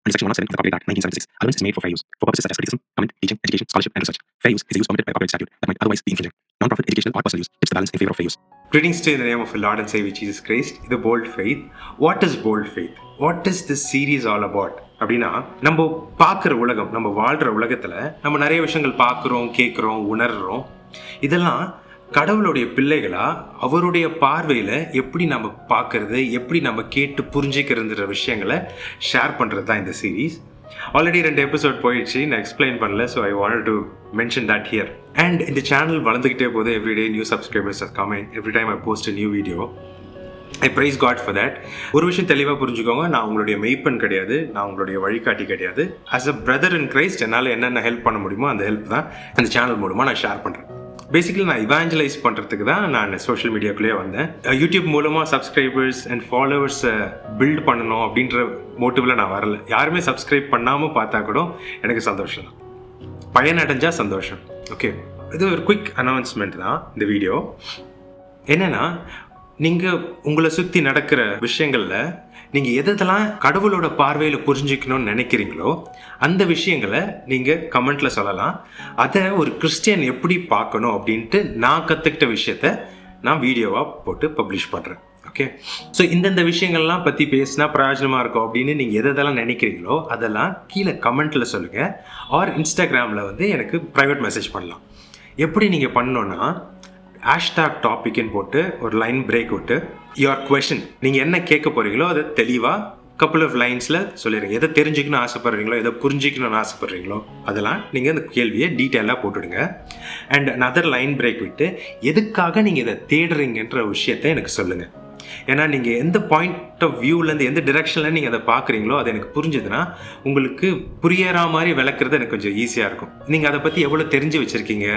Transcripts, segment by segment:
Under Section 107 of the Copyright Act, 1976, allowance is made for fair use for purposes such as criticism, comment, teaching, education, scholarship, and research. Fair use is a use permitted by copyright statute that might otherwise be infringing. Non-profit, educational, or personal use tips the balance in favor of fair use. Greetings to you in the name of our Lord and Savior Jesus Christ. The Bold Faith. What is Bold Faith? What is this series all about? அப்படின்னா நம்ம பார்க்குற உலகம், நம்ம வாழ்கிற உலகத்தில் நம்ம நிறைய விஷயங்கள் பார்க்குறோம், கேட்குறோம், உணர்கிறோம். இதெல்லாம் கடவுளுடைய பிள்ளைகளா அவருடைய பார்வையில் எப்படி நம்ம பார்க்கறது, எப்படி நம்ம கேட்டு புரிஞ்சிக்கிறதுன்ற விஷயங்களை ஷேர் பண்ணுறது தான் இந்த சீரீஸ். ஆல்ரெடி 2 எபிசோட் போயிடுச்சு, நான் எக்ஸ்பிளைன் பண்ணல. So I wanted to mention that here. And இந்த சேனல் வளர்ந்துக்கிட்டே போது everyday new subscribers are coming every time I post new video. I praise God for that. ஒரு விஷயம் தெளிவாக புரிஞ்சுக்கோங்க, நான் உங்களுடைய மெய்ப்பன் கிடையாது, நான் உங்களுடைய வழிகாட்டி கிடையாது. As a brother in Christ என்னால் என்னென்ன ஹெல்ப் பண்ண முடியுமோ அந்த ஹெல்ப் தான் அந்த சேனல் மூலமாக நான் ஷேர் பண்ணுறேன். பேசிக்கலி நான் இவாஞ்சலைஸ் பண்ணுறதுக்கு தான் நான் சோஷியல் மீடியாக்குள்ளேயே வந்தேன். யூடியூப் மூலமாக சப்ஸ்கிரைபர்ஸ் அண்ட் ஃபாலோவர்ஸை பில்ட் பண்ணணும் அப்படின்ற மோட்டிவில் நான் வரல. யாருமே சப்ஸ்கிரைப் பண்ணாமல் பார்த்தா கூட எனக்கு சந்தோஷம் தான், பயனடைஞ்சால் சந்தோஷம். ஓகே, இது ஒரு குயிக் அனௌன்ஸ்மெண்ட் தான் இந்த வீடியோ. என்னென்னா, நீங்கள் உங்களை சுற்றி நடக்கிற விஷயங்களில் நீங்கள் எதெல்லாம் கடவுளோட பார்வையில் புரிஞ்சிக்கணும்னு நினைக்கிறீங்களோ அந்த விஷயங்களை நீங்கள் கமெண்ட்டில் சொல்லலாம். அதை ஒரு கிறிஸ்டியன் எப்படி பார்க்கணும் அப்படின்ட்டு நான் கற்றுக்கிட்ட விஷயத்த நான் வீடியோவாக போட்டு பப்ளிஷ் பண்ணுறேன். ஓகே, ஸோ இந்தந்த விஷயங்கள்லாம் பற்றி பேசினா பிரயோஜனமாக இருக்கும் அப்படின்னு நீங்கள் எதெல்லாம் நினைக்கிறீங்களோ அதெல்லாம் கீழே கமெண்ட்டில் சொல்லுங்கள். ஆர் இன்ஸ்டாகிராமில் வந்து எனக்கு ப்ரைவேட் மெசேஜ் பண்ணலாம். எப்படி நீங்கள் பண்ணோன்னா, #டாபிக்னு போட்டு ஒரு லைன் பிரேக் விட்டு யுவர் கொஷின், நீங்கள் என்ன கேட்க போகிறீங்களோ அதை தெளிவாக கப்புள் ஆஃப் லைன்ஸில் சொல்லிடுங்க. எதை தெரிஞ்சுக்கணும்னு ஆசைப்பட்றீங்களோ, எதை புரிஞ்சிக்கணும்னு ஆசைப்பட்றீங்களோ அதெல்லாம் நீங்கள் அந்த கேள்வியை டீட்டெயிலாக போட்டுடுங்க. அண்ட் another லைன் பிரேக் விட்டு எதுக்காக நீங்கள் இதை தேடுறீங்கன்ற விஷயத்தை எனக்கு சொல்லுங்கள். ஏன்னா நீங்கள் எந்த பாயிண்ட் ஆஃப் வியூலேருந்து எந்த டிரெக்ஷனில் நீங்கள் அதை பார்க்குறீங்களோ அது எனக்கு புரிஞ்சுதுன்னா உங்களுக்கு புரியற மாதிரி விளக்குறது எனக்கு கொஞ்சம் ஈஸியாக இருக்கும். நீங்கள் அதை பற்றி எவ்வளோ தெரிஞ்சு வச்சுருக்கீங்க,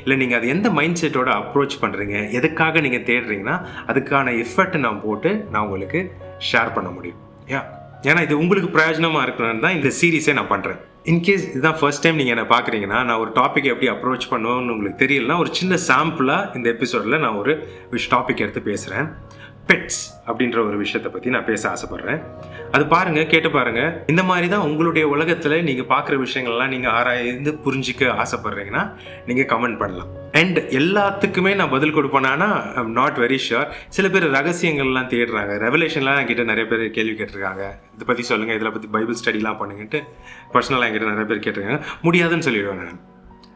இல்லை நீங்கள் அதை எந்த மைண்ட் செட்டோட அப்ரோச் பண்ணுறீங்க, எதுக்காக நீங்கள் தேடுறீங்கன்னா அதுக்கான எஃபர்ட்டை நான் போட்டு நான் உங்களுக்கு ஷேர் பண்ண முடியும். ஏன்னா இது உங்களுக்கு பிரயோஜனமாக இருக்கணும்னு தான் இந்த சீரீஸே நான் பண்ணுறேன். இன்கேஸ் இதுதான் ஃபர்ஸ்ட் டைம் நீங்கள் என்னை பார்க்குறீங்கன்னா, நான் ஒரு டாபிக் எப்படி அப்ரோச் பண்ணுவோன்னு உங்களுக்கு தெரியலனா ஒரு சின்ன சாம்பிளாக இந்த எபிசோடில் நான் ஒரு டாபிக் எடுத்து பேசுகிறேன். பெட்ஸ் அப்படின்ற ஒரு விஷயத்தை பற்றி நான் பேச ஆசைப்பட்றேன். அது பாருங்கள், கேட்டு பாருங்கள். இந்த மாதிரி தான் உங்களுடைய உலகத்தில் நீங்கள் பார்க்குற விஷயங்கள்லாம் நீங்கள் ஆராய்ந்து புரிஞ்சிக்க ஆசைப்பட்றீங்கன்னா நீங்கள் கமெண்ட் பண்ணலாம். அண்ட் எல்லாத்துக்குமே நான் பதில் கொடுப்பேனா I am not very sure. சில பேர் ரகசியங்கள்லாம் தேடுறாங்க, ரெவலேஷன்லாம் என்கிட்ட நிறைய பேர் கேள்வி கேட்டிருக்காங்க. இதை பற்றி சொல்லுங்கள், இதில் பற்றி பைபிள் ஸ்டடிலாம் பண்ணுங்கன்ட்டு பர்சனலாக என்கிட்ட நிறைய பேர் கேட்டிருக்காங்க. முடியாதுன்னு சொல்லிடுவேன் நான்.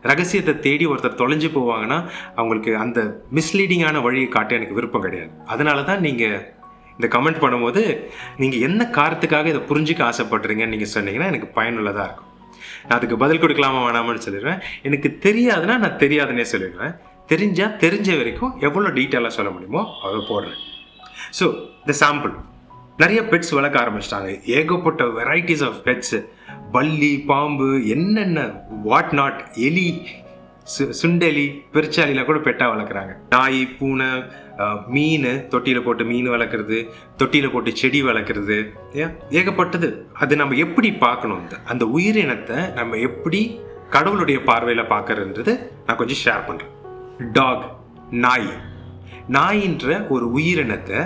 ரகசியத்தை தேடி ஒருத்தர் தொலைஞ்சு போவாங்கன்னா அவங்களுக்கு அந்த மிஸ்லீடிங்கான வழியை காட்ட எனக்கு விருப்பம் கிடையாது. அதனால தான் நீங்கள் இந்த கமெண்ட் பண்ணும்போது நீங்கள் என்ன காரணத்துக்காக இதை புரிஞ்சிக்க ஆசைப்படுறீங்கன்னு நீங்கள் சொன்னீங்கன்னா எனக்கு பயனுள்ளதாக இருக்கும். நான் அதுக்கு பதில் கொடுக்கலாமா வேணாமான்னு சொல்லிடுவேன். எனக்கு தெரியாதுன்னா நான் தெரியாதுன்னே சொல்லிடுவேன். தெரிஞ்சால் தெரிஞ்ச வரைக்கும் எவ்வளோ டீட்டெயிலாக சொல்ல முடியுமோ அவ்வளோ போடுறேன். ஸோ இந்த சாம்பிள், நிறைய பெட்ஸ் வளர்க்க ஆரம்பிச்சிட்டாங்க. ஏகப்பட்ட வெரைட்டிஸ் ஆஃப் பெட்ஸு, பல்லி, பாம்பு, என்னென்ன வாட் நாட், எலி, சுண்டெலி, பெருச்சாலிலாம் கூட பெட்டாக வளர்க்குறாங்க. நாய், பூனை, மீன், தொட்டியில் போட்டு மீன் வளர்க்குறது, தொட்டியில் போட்டு செடி வளர்க்குறது, ஏகப்பட்டது. அது நம்ம எப்படி பார்க்கணும், அந்த உயிரினத்தை நம்ம எப்படி கடவுளுடைய பார்வையில் பார்க்கறதுன்றது நான் கொஞ்சம் ஷேர் பண்ணுறேன். டாக், நாயின்ற ஒரு உயிரினத்தை,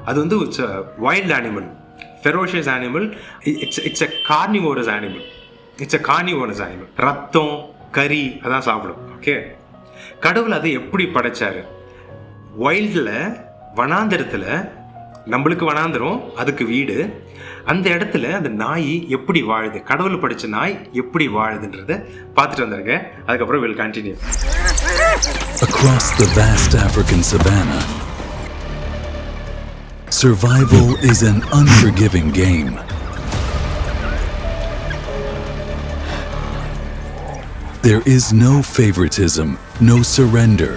அது வந்து it's a wild animal, ferocious animal. It's a carnivorous animal. ரத்தம், கறி அதான் சாப்பிடும். ஓகே, கடவுள் அதை எப்படி படைச்சாரு? வைல்டில், வனாந்தரத்தில், நம்மளுக்கு வனாந்தரம், அதுக்கு வீடு, அந்த இடத்துல அந்த நாய் எப்படி வாழுது, கடவுள் படைச்ச நாய் எப்படி வாழுதுன்றதை பார்த்துட்டு வந்துருங்க. அதுக்கப்புறம் we'll continue. Across the vast African savanna, survival is an unforgiving game. There is no favoritism, no surrender,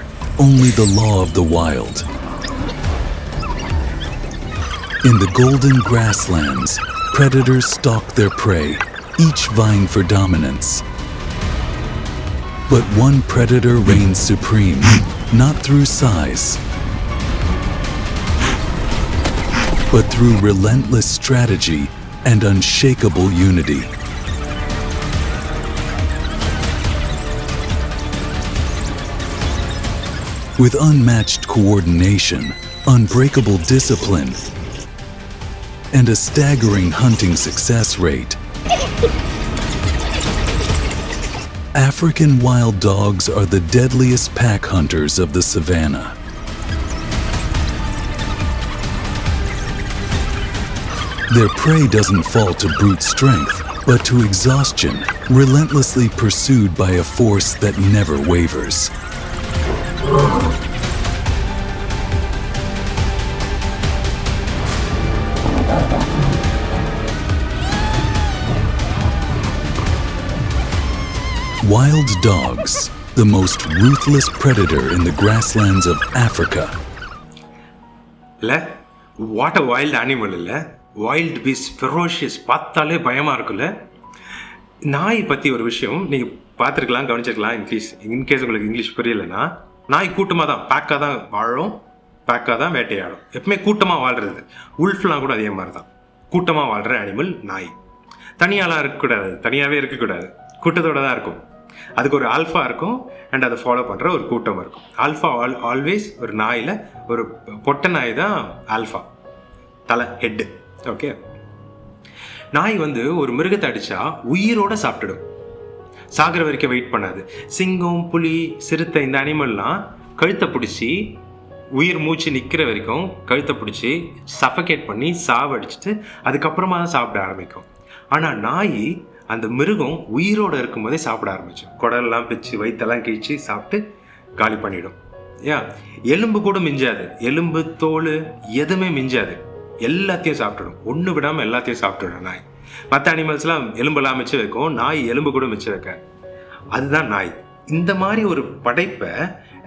only the law of the wild. In the golden grasslands, predators stalk their prey, each vying for dominance. But one predator reigns supreme, not through size, but through relentless strategy and unshakable unity. With unmatched coordination, unbreakable discipline, and a staggering hunting success rate, African wild dogs are the deadliest pack hunters of the savannah. Their prey doesn't fall to brute strength, but to exhaustion, relentlessly pursued by a force that never wavers. Wild dogs, the most ruthless predator in the grasslands of Africa. இல்லை, what a wild animal இல்லை, wild piece, ferocious, பார்த்தாலே பயமாக இருக்குல்ல. நாய் பற்றி ஒரு விஷயம் நீங்கள் பார்த்துருக்கலாம், கவனிச்சிருக்கலாம். இன்கேஸ் உங்களுக்கு இங்கிலீஷ் புரியலைன்னா, நாய் கூட்டமாக தான், பேக்காக தான் வாழும், பேக்காக தான் வேட்டையாடும். எப்பவுமே கூட்டமாக வாழ்கிறது. உல்ஃப்லாம் கூட அதே மாதிரி தான், கூட்டமாக வாழ்கிற அனிமல் நாய். தனியாலாம் இருக்கக்கூடாது, தனியாகவே இருக்கக்கூடாது, கூட்டத்தோடு தான் இருக்கும். அதுக்கு ஒரு ஆல்ஃபா இருக்கும் அண்ட் அதை ஃபாலோ பண்ணுற ஒரு கூட்டம் இருக்கும். ஆல்ஃபா ஆல்வேஸ் ஒரு நாயில் ஒரு பொட்டை நாய் தான் ஆல்ஃபா, தலை, ஹெட்டு. ஓகே, நாய் ஒரு மிருகத்தை அடித்தா உயிரோடு சாப்பிட்டுடும், சாகிற வரைக்கும் வெயிட் பண்ணாது. சிங்கம், புலி, சிறுத்தை, இந்த அனிமல்லாம் கழுத்தை பிடிச்சி உயிர் மூச்சு நிற்கிற வரைக்கும் கழுத்தை பிடிச்சி சஃபகேட் பண்ணி சாவடிச்சிட்டு அதுக்கப்புறமா தான் சாப்பிட ஆரம்பிக்கும். ஆனால் நாய் அந்த மிருகம் உயிரோடு இருக்கும்போதே சாப்பிட ஆரம்பிச்சோம். குடலெல்லாம் பிச்சு வயிற்றெல்லாம் கிழிச்சு சாப்பிட்டு காலி பண்ணிடும். ஏன், எலும்பு கூட மிஞ்சாது, எலும்பு தோல் எதுவுமே மிஞ்சாது, எல்லாத்தையும் சாப்பிட்டுடும். ஒன்று விடாமல் எல்லாத்தையும் சாப்பிட்டுடும் நாய். மற்ற அனிமல்ஸ்லாம் எலும்பெல்லாம் மிச்சம் வைக்கும், நாய் எலும்பு கூட மிச்சம் வைக்க. அதுதான் நாய். இந்த மாதிரி ஒரு படைப்பை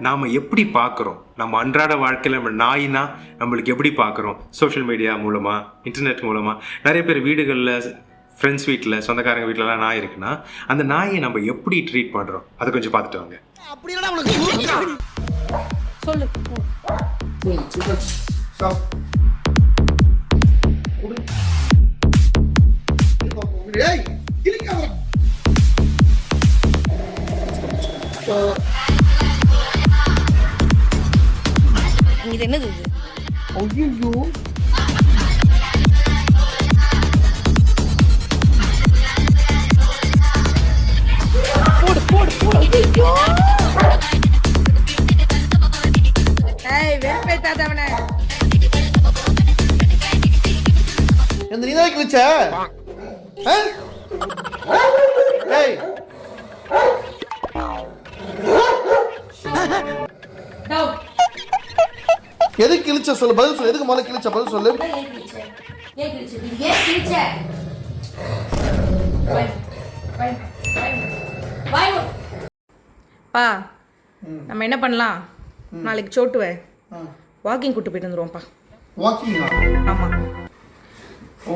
நாம் எப்படி பார்க்குறோம், நம்ம அன்றாட வாழ்க்கையில் நம்ம நாயினா நம்மளுக்கு எப்படி பார்க்குறோம்? சோஷியல் மீடியா மூலமாக, இன்டர்நெட் மூலமாக. நிறைய பேர் வீடுகளில், ஃப்ரெண்ட்ஸ் வீட்டில், சொந்தக்காரங்க வீட்டிலலாம் நாய் இருக்குன்னா அந்த நாயை நம்ம எப்படி ட்ரீட் பண்ணுறோம் அதை கொஞ்சம் பார்த்துட்டு வாங்க. இது என்னது? ஐயோ, போடு போடு போடு. ஐயோ, ஏய் வெறுப்பேத்தாதவனே. இந்த நீ தான் கிழிச்ச? ஏய், எதுக்கு கிழிச்ச சொல்லு, பதில் சொல்லு. எதுக்கு முதல்ல கிழிச்ச, பதில் சொல்லு. பா, நம்ம என்ன பண்ணலாம், நாளைக்கு சோட்டுவை வாக்கிங் கூட்டு போயிட்டு வந்துருவோம்ப்பா. வாக்கிங்கா? ஆமா,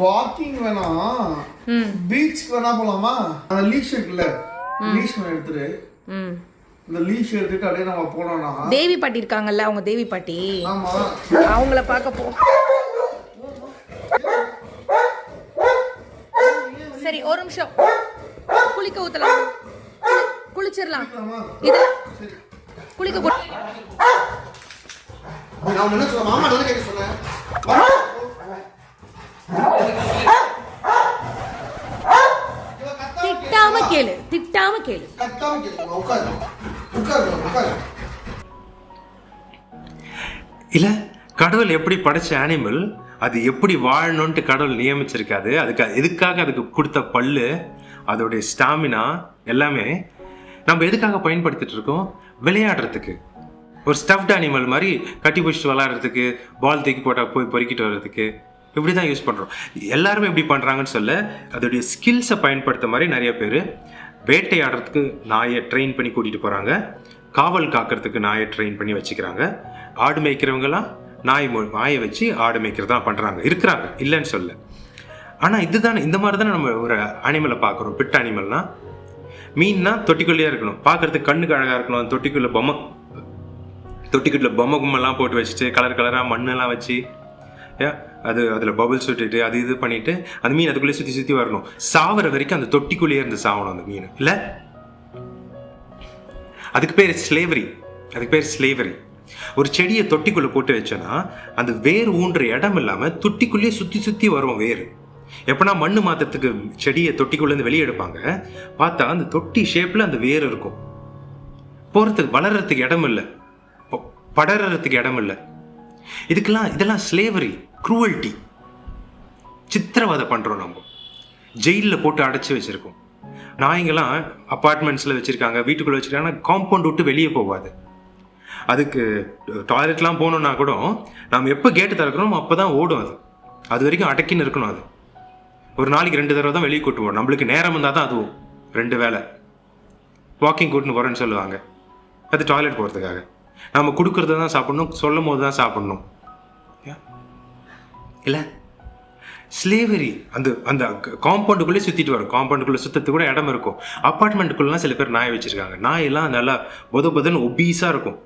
வாக்கிங் வேணாம், பீச்சுக்கு வேணா போலாமா? அந்த லீஷ் இருக்குல்ல, லீஷ் எடுத்துரு. இந்த லீஷ் எடுத்துட்டு அப்படியே நம்ம போனோம்னா, தேவி பாட்டி இருக்காங்கல்ல, அவங்க தேவி பாட்டி, ஆமா, அவங்கள பார்க்க போ. சரி, ஒரு நிமிஷம், குளிக்க ஊத்தலாம், குளிச்சிடலாம். இது குளிக்க நான் என்ன சொல்ல, மாமா என்ன கேட்க சொன்னேன்? திட்டாம கேளு, திட்டாம கேளு. கத்தாம கேளு. உட்காரு உட்காரு உட்காரு. இல்லை, கடவுள் எப்படி படைச்ச அனிமல், அது எப்படி வாழணுன்ட்டு கடவுள் நியமிச்சிருக்காது. அதுக்கு எதுக்காக அதுக்கு கொடுத்த பல்லு, அதோடைய ஸ்டாமினா எல்லாமே நம்ம எதுக்காக பயன்படுத்திட்டு இருக்கோம்? விளையாடுறதுக்கு. ஒரு ஸ்டஃப்ட் அனிமல் மாதிரி கட்டி பிடிச்சிட்டு விளையாடுறதுக்கு, பால் தூக்கி போட்டால் போய் பொறுக்கிட்டு வர்றதுக்கு, இப்படி தான் யூஸ் பண்ணுறோம். எல்லாருமே எப்படி பண்ணுறாங்கன்னு சொல்ல, அதோடைய ஸ்கில்ஸை பயன்படுத்த மாதிரி நிறைய பேர் வேட்டையாடுறதுக்கு நாயை ட்ரெயின் பண்ணி கூட்டிகிட்டு போகிறாங்க, காவல் காக்கிறதுக்கு நாயை ட்ரெயின் பண்ணி வச்சுக்கிறாங்க. ஆடு மேய்க்கிறவங்கலாம் நாயை வச்சு ஆடு மேய்க்கிறதா பண்ணுறாங்க, இருக்கிறாங்க, இல்லைன்னு சொல்ல. ஆனால் இதுதானே, இந்த மாதிரி தானே நம்ம ஒரு அனிமலை பார்க்குறோம். பிட் அனிமல்னால் மீன்னா தொட்டிக்குள்ளேயே இருக்கணும், பார்க்குறதுக்கு கண்ணுக்கு அழகாக இருக்கணும். அந்த தொட்டிக்குள்ளே பொம்மை கும்மெல்லாம் போட்டு வச்சுட்டு கலர் கலராக மண்ணெல்லாம் வச்சு அதில் பபுள்ஸ் விட்டுட்டு அது இது பண்ணிவிட்டு அந்த மீன் அதுக்குள்ளே சுற்றி சுற்றி வரணும். சாவர வரைக்கும் அந்த தொட்டிக்குள்ளேயே இருந்து சாகணும் அந்த மீன், இல்லை? அதுக்கு பேர் ஸ்லேவரி. அதுக்கு பேர் ஸ்லேவரி. ஒரு செடியை தொட்டிக்குள்ளே போட்டு வச்சோன்னா அந்த வேர் ஊன்ற இடம் இல்லாமல் தொட்டிக்குள்ளேயே சுற்றி சுற்றி வரும் வேர். எப்போனா மண்ணு மாற்றத்துக்கு செடியை தொட்டிக்குள்ளேருந்து வெளியே எடுப்பாங்க, பார்த்தா அந்த தொட்டி ஷேப்பில் அந்த வேர் இருக்கும். போகிறதுக்கு வளர்கிறதுக்கு இடம் இல்லை, படறதுக்கு இடம் இல்லை. இதெல்லாம் ஸ்லேவரி, க்ரூவல்ட்டி, சித்திரவதை பண்ணுறோம். நம்ம ஜெயிலில் போட்டு அடைச்சி வச்சுருக்கோம். நாய்ங்கெல்லாம் அப்பார்ட்மெண்ட்ஸில் வச்சுருக்காங்க, வீட்டுக்குள்ளே வச்சுருக்காங்க, காம்பவுண்ட் விட்டு வெளியே போகாது. அதுக்கு டாய்லெட்லாம் போகணுன்னா கூட நம்ம எப்போ கேட்டு திறக்கிறோம் அப்போ தான் ஓடும். அது வரைக்கும் அடக்கின்னு இருக்கணும். அது ஒரு நாளைக்கு 2 தடவை தான் வெளியே கூட்டுவோம். நம்மளுக்கு நேரம் இருந்தால் தான் அதுவும் 2 வேளை வாக்கிங் கூட்டுன்னு போகிறேன்னு சொல்லுவாங்க. அது டாய்லெட் போகிறதுக்காக. நம்ம கொடுக்குறத தான் சாப்பிட்ணும், சொல்லும் போது தான் சாப்பிட்ணும் இல்லை? ஸ்லேவரி அந்த அந்த காம்பவுண்டுக்குள்ளே சுற்றிட்டு வரும். காம்பவுண்டுக்குள்ளே சுற்றத்துக்கு கூட இடம் இருக்கும். அப்பார்ட்மெண்ட்டுக்குள்ளலாம் சில பேர் நாய் வச்சுருக்காங்க. நாயெல்லாம் நல்லா பொதுன்னு ஒபீஸாக இருக்கும்.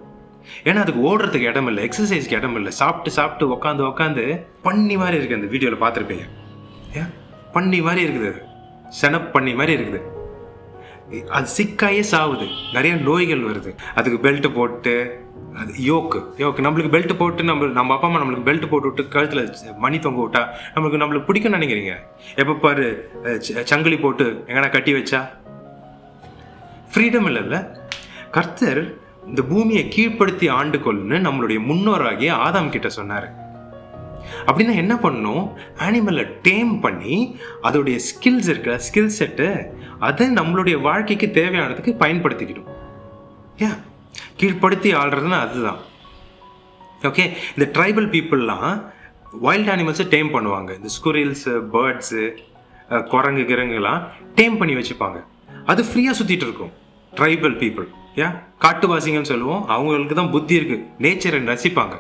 ஏன்னா அதுக்கு ஓடுறதுக்கு இடம் இல்லை, எக்ஸசைஸ்க்கு இடம் இல்லை. சாப்பிட்டு உட்காந்து பண்ணி மாதிரி இருக்குது. அந்த வீடியோவில் பார்த்துருப்பீங்க. ஏன் பண்ணி மாதிரி இருக்குது, அது செனப் பண்ணி மாதிரி இருக்குது. அது சிக்காயே சாவுது, நிறைய நோய்கள் வருது. அதுக்கு பெல்ட் போட்டு, அது யோக்கு நம்மளுக்கு பெல்ட் போட்டு, நம்ம அப்பா அம்மா நம்மளுக்கு பெல்ட் போட்டு விட்டு கழுத்தில் மணி தொங்க விட்டா நம்மளுக்கு பிடிக்கும்னு நினைக்கிறீங்க? எப்போ பாரு சங்கிலி போட்டு எங்கன்னா கட்டி வச்சா ஃப்ரீடம் இல்லைல்ல? கர்த்தர் இந்த பூமியை கீழ்ப்படுத்தி ஆண்டு கொள்ளுன்னு நம்மளுடைய முன்னோராகிய ஆதாம் கிட்ட சொன்னார். அப்படின்னா என்ன பண்ணணும்? அனிமலை டேம் பண்ணி அதோடைய ஸ்கில்ஸ் இருக்க ஸ்கில் செட்டு அதை நம்மளுடைய வாழ்க்கைக்கு தேவையானதுக்கு பயன்படுத்திக்கிடும். ஏன் கீழ்ப்படுத்தி ஆள்றதுன்னா அதுதான். ஓகே, இந்த ட்ரைபல் பீப்புளெலாம் வைல்ட் அனிமல்ஸை டேம் பண்ணுவாங்க. இந்த ஸ்குரில்ஸு, பேர்ட்ஸு, குரங்கு கிரங்குலாம் டேம் பண்ணி வச்சுப்பாங்க. அது ஃப்ரீயாக சுற்றிட்டு இருக்கும். ட்ரைபல் பீப்புள், ஏன் காட்டுவாசிங்கன்னு சொல்லுவோம். அவங்களுக்கு தான் புத்தி இருக்குது, நேச்சரை ரசிப்பாங்க,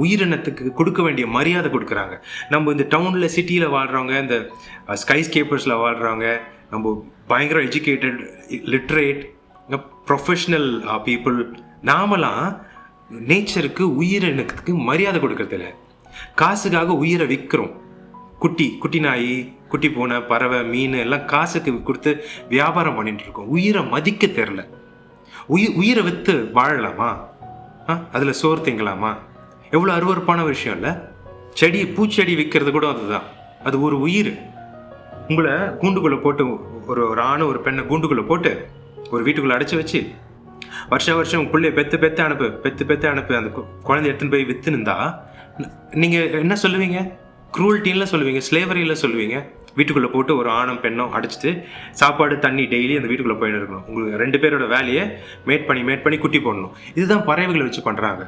உயிரினத்துக்கு கொடுக்க வேண்டிய மரியாதை கொடுக்குறாங்க. நம்ம இந்த டவுனில் சிட்டியில் வாழ்கிறவங்க, இந்த ஸ்கைஸ்கேப்பர்ஸில் வாழ்கிறவங்க, நம்ம பயங்கர எஜுகேட்டட், லிட்ரேட், ப்ரொஃபஷ்னல் பீப்புள், நாமெல்லாம் நேச்சருக்கு, உயிரினத்துக்கு மரியாதை கொடுக்கறதில்ல. காசுக்காக உயிரை விற்கிறோம். குட்டி நாய், குட்டி பூனை, பறவை, மீன் எல்லாம் காசுக்கு கொடுத்து வியாபாரம் பண்ணிட்டு இருக்கோம். உயிரை மதிக்க தெரில. உயிரை விற்று வாழலாமா? அதில் சோறு திங்கலாமா? எவ்வளோ அருவறுப்பான விஷயம் இல்லை? பூச்செடி விற்கிறது கூட அதுதான். அது ஒரு உயிர். உங்களை கூண்டுக்குள்ளே போட்டு, ஒரு ஆணு ஒரு பெண்ணை கூண்டுக்குள்ளே போட்டு ஒரு வீட்டுக்குள்ளே அடைச்சி வச்சு வருஷம் பிள்ளைய பெத்து அனுப்பு அந்த குழந்தை எடுத்துன்னு போய் விற்றுனுந்தா நீங்கள் என்ன சொல்லுவீங்க? க்ரூவல்ட்டின்ல சொல்லுவீங்க, ஸ்லேவரியில் சொல்லுவீங்க. வீட்டுக்குள்ளே போட்டு ஒரு ஆணும் பெண்ணும் அடிச்சுட்டு சாப்பாடு தண்ணி டெய்லி அந்த வீட்டுக்குள்ளே போயிட்டு இருக்கணும். உங்களுக்கு 2 பேரோட வேலையை மேட் பண்ணி குட்டி போடணும். இதுதான் பறவைகளை வச்சு பண்ணுறாங்க.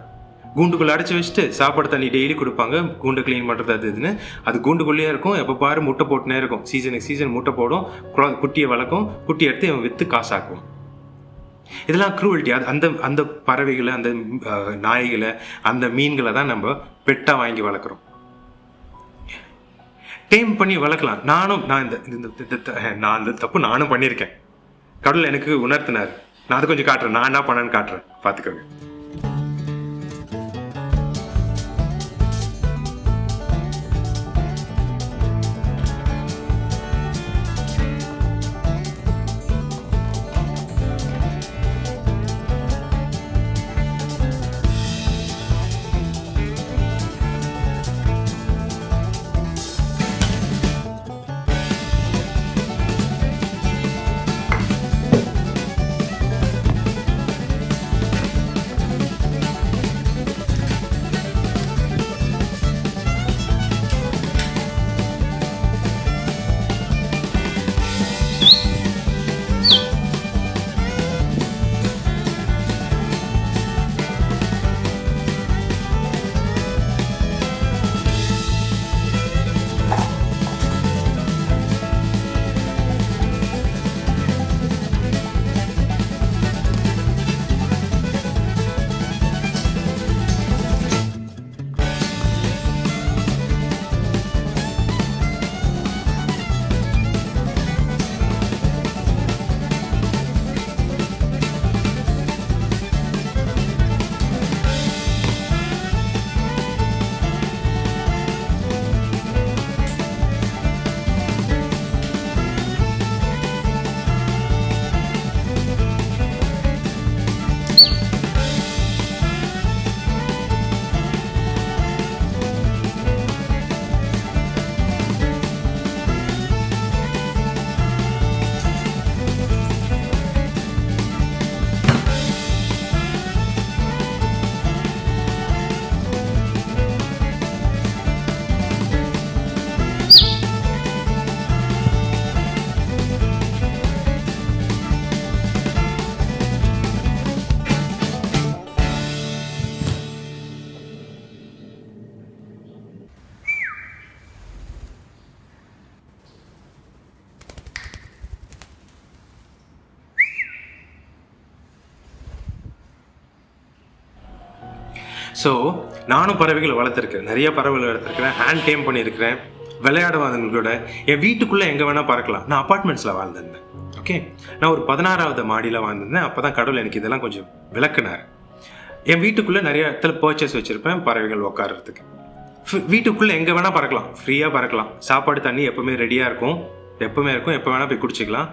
கூண்டுக்குள்ளே அடைச்சி வச்சுட்டு சாப்பாடு தண்ணி டெய்லி கொடுப்பாங்க, கூண்டை க்ளீன் பண்ணுறது அது இதுன்னு. அது கூண்டுக்குள்ளேயே இருக்கும். எப்போ பாரு முட்டை போட்டுனே இருக்கும். சீசன் முட்டை போடும், குட்டியை வளர்க்கும், குட்டி எடுத்து அவன் விற்று காசாக்குவான். இதெல்லாம் க்ரூவல்ட்டி. அந்த பறவைகளை, அந்த நாய்களை, அந்த மீன்களை தான் நம்ம பெட்டாக வாங்கி வளர்க்குறோம். டேம் பண்ணி வளர்க்கலாம். நான் இந்த தப்பு நானும் பண்ணியிருக்கேன். கடவுள் எனக்கு உணர்த்தினார். நான் அதை கொஞ்சம் காட்டுறேன். நான் என்ன பண்ணேன்னு காட்டுறேன், பார்த்துக்கோங்க. ஸோ நானும் பறவைகளை வளர்த்துருக்கேன், நிறைய பறவைகள் வளர்த்துருக்கிறேன், ஹேண்ட் டேம் பண்ணியிருக்கிறேன், விளையாடுவாதங்களோட. என் வீட்டுக்குள்ளே எங்கே வேணால் பறக்கலாம். நான் அப்பார்ட்மெண்ட்ஸில் வாழ்ந்திருந்தேன். ஓகே, நான் ஒரு 16வது மாடியில் வாழ்ந்திருந்தேன். அப்போ தான் கடவுள் எனக்கு இதெல்லாம் கொஞ்சம் விளக்குனார். என் வீட்டுக்குள்ளே நிறைய இடத்துல பர்ச்சேஸ் வச்சுருப்பேன் பறவைகள் உட்கார்றதுக்கு. வீட்டுக்குள்ளே எங்கே வேணால் பறக்கலாம், ஃப்ரீயாக பறக்கலாம். சாப்பாடு தண்ணி எப்போவுமே ரெடியாக இருக்கும், எப்போ வேணால் போய் குடிச்சிக்கலாம்.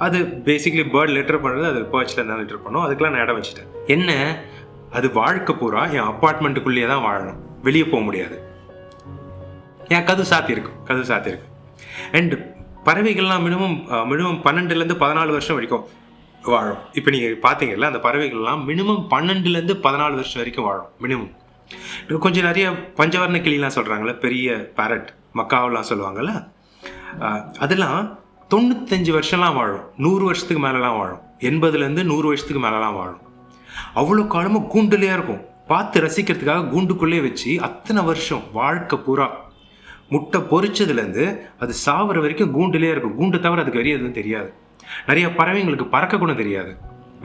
அது பேசிக்லி பேர்ட் லிட்டர் பண்ணுறது, அது பர்ச்சில் இருந்தால் லிட்டர் பண்ணும். அதுக்கெலாம் நான் இடம் வச்சுட்டேன். என்ன, அது வாழ்க்கை பூரா என் அப்பார்ட்மெண்ட்டுக்குள்ளேயே தான் வாழணும், வெளியே போக முடியாது. என் கதவு சாத்தியிருக்கும். அண்ட் பறவைகள்லாம் மினிமம் 12லேருந்து 14 வருஷம் வரைக்கும் வாழும். இப்போ நீங்கள் பார்த்தீங்கல்ல, அந்த பறவைகள்லாம் மினிமம் 12லேருந்து 14 வருஷம் வரைக்கும் வாழும் மினிமம். கொஞ்சம் நிறைய பஞ்சவர்ண கிளிலாம் சொல்கிறாங்களே, பெரிய பேரட், மக்காவெல்லாம் சொல்லுவாங்கள்ல, அதெல்லாம் 95 வருஷம்லாம் வாழும், 100 வருஷத்துக்கு மேலெலாம் வாழும், 80லேருந்து 100 வருஷத்துக்கு மேலெலாம் வாழும். அவ்வளோ காலமும் கூண்டுலேயே இருக்கும். பார்த்து ரசிக்கிறதுக்காக கூண்டுக்குள்ளே வச்சு அத்தனை வருஷம் வாழ்க்கை பூரா முட்டை பொரிச்சதுலேருந்து அது சாவர வரைக்கும் கூண்டுலேயே இருக்கும். கூண்டு தவிர அதுக்கு வெறிய எதுவும் தெரியாது. நிறைய பறவைங்களுக்கு பறக்க கூட தெரியாது.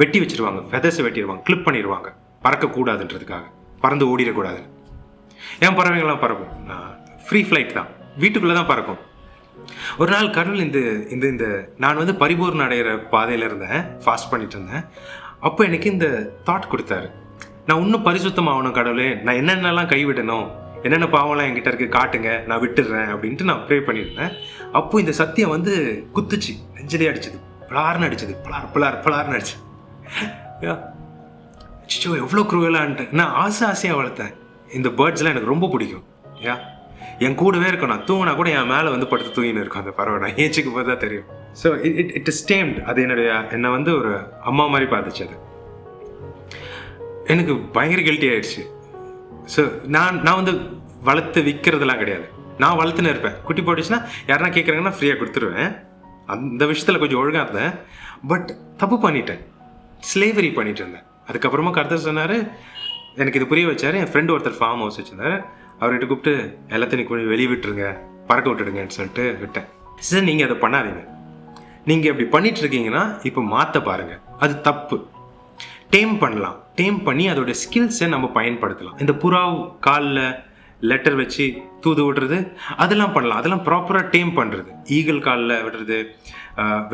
வெட்டி வச்சிருவாங்க, ஃபெதர்ஸை வெட்டிடுவாங்க, கிளிப் பண்ணிடுவாங்க, பறக்கக்கூடாதுன்றதுக்காக, பறந்து ஓடிடக்கூடாதுன்னு. ஏன் பறவைகள்லாம் பறக்கும், ஃப்ரீ ஃப்ளைட் தான், வீட்டுக்குள்ளே தான் பறக்கும். ஒரு நாள் கடவுள் இந்த நான் பரிபூர்ணம் அடைகிற பாதையில் இருந்தேன், ஃபாஸ்ட் பண்ணிட்டு இருந்தேன். அப்போ எனக்கு இந்த தாட் கொடுத்தாரு, நான் இன்னும் பரிசுத்தமாகணும் கடவுளே, நான் என்னென்னலாம் கைவிடணும், என்னென்ன பாவம்லாம் என்கிட்ட இருக்குது காட்டுங்க, நான் விட்டுடுறேன் அப்படின்ட்டு நான் ப்ரே பண்ணியிருந்தேன். அப்போ இந்த சத்தியம் குத்துச்சு, நெஞ்சலே அடிச்சது, பலார்னு அடிச்சது, பலார்னு அடிச்சு. எவ்வளோ குரூவலான்ட்டு. நான் ஆசையாக வளர்த்தேன். இந்த பேர்ட்ஸ்லாம் எனக்கு ரொம்ப பிடிக்கும். என் கூடவே இருக்கும். நான் தூங்கினா கூட என் மேலே படுத்து தூங்கின்னு இருக்கும் அந்த பறவை. நான் ஏச்சுக்கு போது தான் தெரியும். So it is damned. அது என்னை ஒரு அம்மா மாதிரி பார்த்துச்சு. அது எனக்கு பயங்கர கில்ட்டி ஆயிடுச்சு. ஸோ நான் வளர்த்து விற்கிறதுலாம் கிடையாது. நான் வளர்த்துன்னு இருப்பேன். குட்டி போட்டுச்சுன்னா யாருன்னா கேட்குறாங்கன்னா ஃப்ரீயாக கொடுத்துருவேன். அந்த விஷயத்தில் கொஞ்சம் ஒழுங்காக இருந்தேன். பட் தப்பு பண்ணிட்டேன், ஸ்லேவரி பண்ணிட்டு இருந்தேன். அதுக்கப்புறமா கருத்தர் சொன்னார், எனக்கு இது புரிய வச்சார். என் ஃப்ரெண்டு ஒருத்தர் ஃபார்ம் ஹவுஸ் வச்சுருந்தார். அவர்கிட்ட கூப்பிட்டு எல்லாத்தையும் கொஞ்சம் வெளியே விட்டுருங்க, பறக்க விட்டுடுங்கன்னு சொல்லிட்டு விட்டேன். சார் நீங்கள் அதை பண்ணாதீங்க, நீங்கள் இப்படி பண்ணிட்டு இருக்கீங்கன்னா இப்போ மாற்ற பாருங்கள், அது தப்பு. டேம் பண்ணலாம், டேம் பண்ணி அதோட ஸ்கில்ஸை நம்ம பயன்படுத்தலாம். இந்த புறா காலில் லெட்டர் வச்சு தூது விடுறது அதெல்லாம் பண்ணலாம். அதெல்லாம் ப்ராப்பராக டேம் பண்ணுறது. ஈகிள் காலில் விடுறது,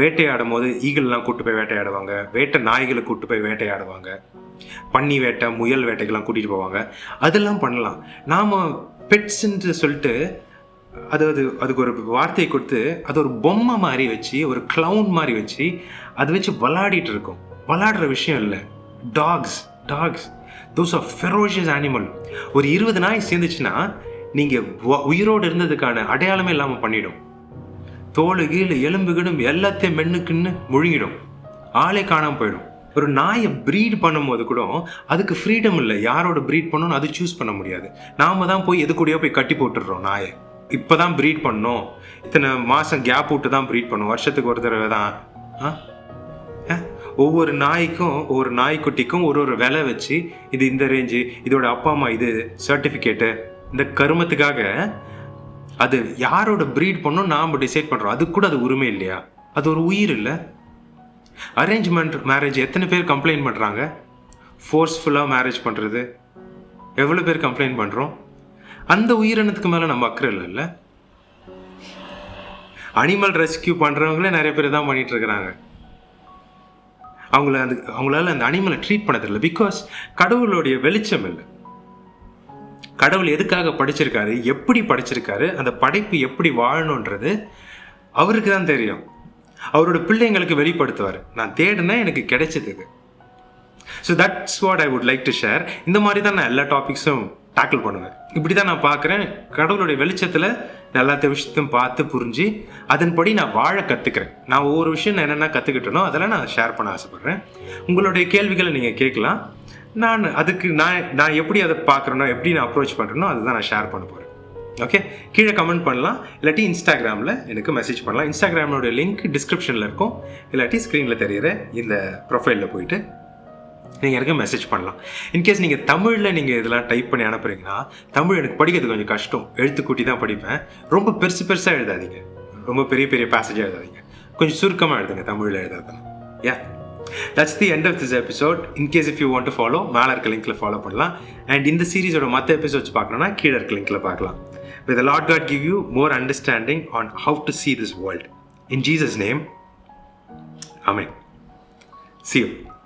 வேட்டையாடும் போது ஈகிள்லாம் கூப்பிட்டு போய் வேட்டையாடுவாங்க, வேட்டை நாய்களை கூப்பிட்டு போய் வேட்டையாடுவாங்க, பன்னி வேட்டை முயல் வேட்டைக்கெல்லாம் கூட்டிகிட்டு போவாங்க. அதெல்லாம் பண்ணலாம். நாம் பெட்ஸுன்னு சொல்லிட்டு அதுக்கு ஒரு வார்த்தையை கொடுத்து அது ஒரு பொம்மை மாதிரி வச்சு, ஒரு க்ளவுன் மாதிரி வச்சு அதை வச்சு விளாடிட்டு இருக்கோம். விளாடுற விஷயம் இல்லை. Dogs those are ferocious animal. ஒரு 20 நாய் சேர்ந்துச்சுன்னா நீங்கள் உயிரோடு இருந்ததுக்கான அடையாளமே இல்லாமல் பண்ணிடும். தோல் கீழே எலும்பு கிடும் எல்லாத்தையும் மென்னுக்குன்னு முழுங்கிடும், ஆளே காணாமல் போயிடும். ஒரு நாயை ப்ரீட் பண்ணும்போது கூட அதுக்கு ஃப்ரீடம் இல்லை. யாரோட ப்ரீட் பண்ணணும்னு அது சூஸ் பண்ண முடியாது. நாம் தான் போய் எது கூடயோ போய் கட்டி போட்டுடுறோம் நாயை. இப்போ தான் ப்ரீட் பண்ணணும், இத்தனை மாதம் கேப் விட்டு தான் ப்ரீட் பண்ணணும், வருஷத்துக்கு ஒரு தடவை தான். ஒவ்வொரு நாய்க்கும் ஒவ்வொரு நாய்க்குட்டிக்கும் ஒரு விலை வச்சு, இது இந்த ரேஞ்சு, இதோட அப்பா அம்மா இது சர்டிஃபிகேட்டு, இந்த கருமத்துக்காக அது யாரோட ப்ரீட் பண்ணணும் நாம் டிசைட் பண்ணுறோம். அதுக்கு கூட அது உரிமை இல்லையா? அது ஒரு உயிர் இல்லை. அரேஞ்ச்மெண்ட் மேரேஜ் எத்தனை பேர் கம்ப்ளைண்ட் பண்ணுறாங்க? ஃபோர்ஸ்ஃபுல்லாக மேரேஜ் பண்ணுறது எவ்வளோ பேர் கம்ப்ளைண்ட் பண்ணுறோம்? அந்த உயிரினத்துக்கு மேலே நம்ம அக்கறை இல்லைல்ல. அனிமல் ரெஸ்கியூ பண்ணுறவங்களே நிறைய பேர் தான் பண்ணிகிட்டு இருக்கிறாங்க. அவங்களால அந்த அனிமலை ட்ரீட் பண்ண தெரியல. பிகாஸ் கடவுளுடைய வெளிச்சம் இல்லை. கடவுள் எதுக்காக படைச்சிருக்காரு, எப்படி படைச்சிருக்காரு, அந்த படைப்பு எப்படி வாழணுன்றது அவருக்கு தான் தெரியும். அவரோட பிள்ளைங்களுக்கு வெளிப்படுத்துவார். நான் தேடினேன், எனக்கு கிடைச்சது. So that's what I would like to share. இந்த மாதிரி தான் நான் எல்லா டாபிக்ஸும் டேக்கிள் பண்ணுவேன். இப்படி தான் நான் பார்க்குறேன். கடவுளுடைய வெளிச்சத்தில் எல்லாத்த விஷயத்தையும் பார்த்து புரிஞ்சு அதன்படி நான் வாழ கற்றுக்கிறேன். நான் ஒவ்வொரு விஷயம் நான் என்னென்ன கற்றுக்கிட்டனோ அதெல்லாம் நான் ஷேர் பண்ண ஆசைப்பட்றேன். உங்களுடைய கேள்விகளை நீங்கள் கேட்கலாம். நான் எப்படி அதை பார்க்குறேனோ, எப்படி நான் அப்ரோச் பண்ணுறேனோ அதுதான் நான் ஷேர் பண்ண போகிறேன். ஓகே, கீழே கமெண்ட் பண்ணலாம், இல்லாட்டி இன்ஸ்டாகிராமில் எனக்கு மெசேஜ் பண்ணலாம். இன்ஸ்டாகிராமோட லிங்க் டிஸ்கிரிப்ஷனில் இருக்கும், இல்லாட்டி ஸ்க்ரீனில் தெரிகிற இந்த ப்ரொஃபைலில் போயிட்டு நீங்கள் எனக்கு மெசேஜ் பண்ணலாம். இன்கேஸ் நீங்கள் தமிழில் நீங்கள் இதெல்லாம் டைப் பண்ணி அனுப்புறீங்கன்னா, தமிழ் எனக்கு படிக்கிறது கொஞ்சம் கஷ்டம், எழுத்து கூட்டி தான் படிப்பேன். ரொம்ப பெருசாக எழுதாதீங்க, ரொம்ப பெரிய பேசேஜாக எழுதாதீங்க, கொஞ்சம் சுருக்கமாக எழுதுங்க தமிழில் எழுதாதான். That's the end of this episode. In case if you want to follow, மேலே இருக்க லிங்க்ல ஃபாலோ பண்ணலாம். அண்ட் இந்த சீரீஸோட மற்ற எபிசோட்ஸ் பார்க்கணும்னா கீழே இருக்க லிங்க்ல பார்க்கலாம். May the Lord God give you more understanding on how to see this world. In Jesus' name, Amen. See you.